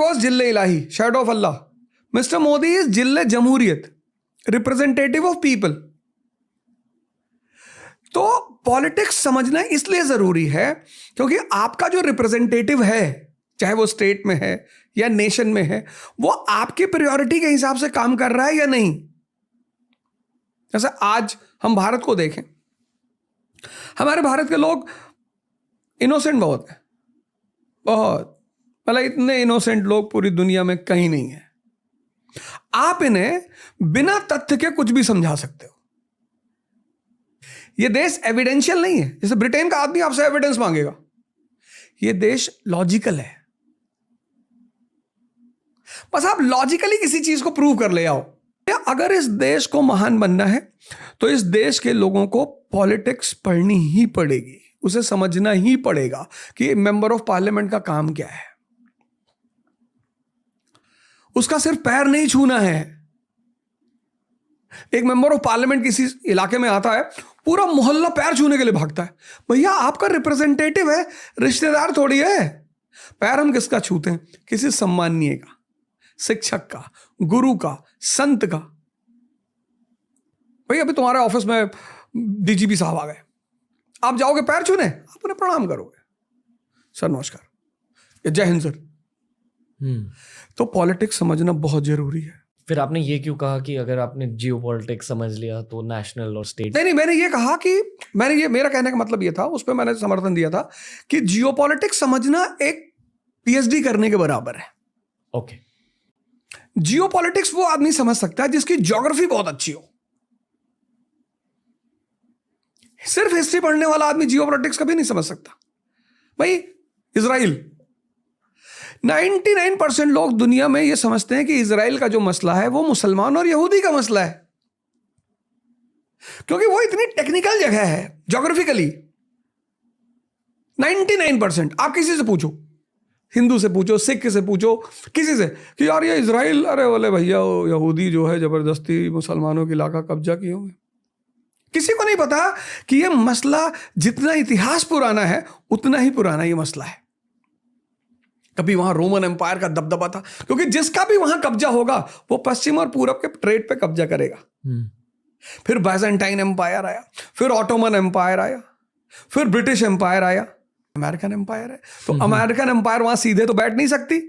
was जिल्ले इलाही, shadow of Allah. Mr. Modi is जिल्ले जमहूरियत, representative of people. तो पॉलिटिक्स समझना इसलिए जरूरी है क्योंकि आपका जो रिप्रेजेंटेटिव है, चाहे वो स्टेट में है या नेशन में है, वो आपकी प्रायोरिटी के हिसाब से काम कर रहा है या नहीं। जैसे आज हम भारत को देखें, हमारे भारत के लोग इनोसेंट बहुत हैं, बहुत, मतलब इतने इनोसेंट लोग पूरी दुनिया में कहीं नहीं है। आप इन्हें बिना तथ्य के कुछ भी समझा सकते हो। ये देश एविडेंशियल नहीं है, जैसे ब्रिटेन का आदमी आपसे एविडेंस मांगेगा। ये देश लॉजिकल है, बस आप लॉजिकली किसी चीज को प्रूव कर ले आओ। अगर इस देश को महान बनना है तो इस देश के लोगों को पॉलिटिक्स पढ़नी ही पड़ेगी, उसे समझना ही पड़ेगा कि मेंबर ऑफ पार्लियामेंट का काम क्या है। उसका सिर्फ पैर नहीं छूना है। एक मेंबर ऑफ पार्लियामेंट किसी इलाके में आता है, पूरा मोहल्ला पैर छूने के लिए भागता है। भैया आपका रिप्रेजेंटेटिव है, रिश्तेदार थोड़ी है। पैर हम किसका छूते हैं? किसी सम्माननीय का, शिक्षक का, गुरु का, संत का। भाई अभी तुम्हारे ऑफिस में डीजीपी साहब आ गए, आप जाओगे पैर छूने, आप उन्हें प्रणाम करोगे, सर नमस्कार या जय हिंद सर। तो पॉलिटिक्स समझना बहुत जरूरी है। फिर आपने ये क्यों कहा कि अगर आपने जियो पॉलिटिक्स समझ लिया तो नेशनल और स्टेट? नहीं, मैंने ये कहा कि मेरा कहने का मतलब ये था, उस पर मैंने समर्थन दिया था कि जियो पॉलिटिक्स समझना एक पीएचडी करने के बराबर है। ओके। जियो पॉलिटिक्स वो आदमी समझ सकता है जिसकी ज्योग्राफी बहुत अच्छी हो। सिर्फ हिस्ट्री पढ़ने वाला आदमी जियो पॉलिटिक्स कभी नहीं समझ सकता। भाई इजराइल, 99% लोग दुनिया में ये समझते हैं कि इजराइल का जो मसला है वो मुसलमान और यहूदी का मसला है, क्योंकि वो इतनी टेक्निकल जगह है ज्योग्राफिकली। 99% आप किसी से पूछो, हिंदू से पूछो, सिख से पूछो, किसी से, कि यार ये इजराइल, अरे बोले भैया यहूदी जो है जबरदस्ती मुसलमानों की इलाका कब्जा किए होंगे। किसी को नहीं पता कि ये मसला जितना इतिहास पुराना है उतना ही पुराना ये मसला है। कभी वहां रोमन एम्पायर का दबदबा था, क्योंकि जिसका भी वहां कब्जा होगा वो पश्चिम और पूरब के ट्रेड पे कब्जा करेगा। फिर बाइजेंटाइन एम्पायर आया, फिर ऑटोमन एम्पायर आया, फिर ब्रिटिश एम्पायर आया, अमेरिकन एम्पायर है। तो अमेरिकन एम्पायर वहां सीधे तो बैठ नहीं सकती,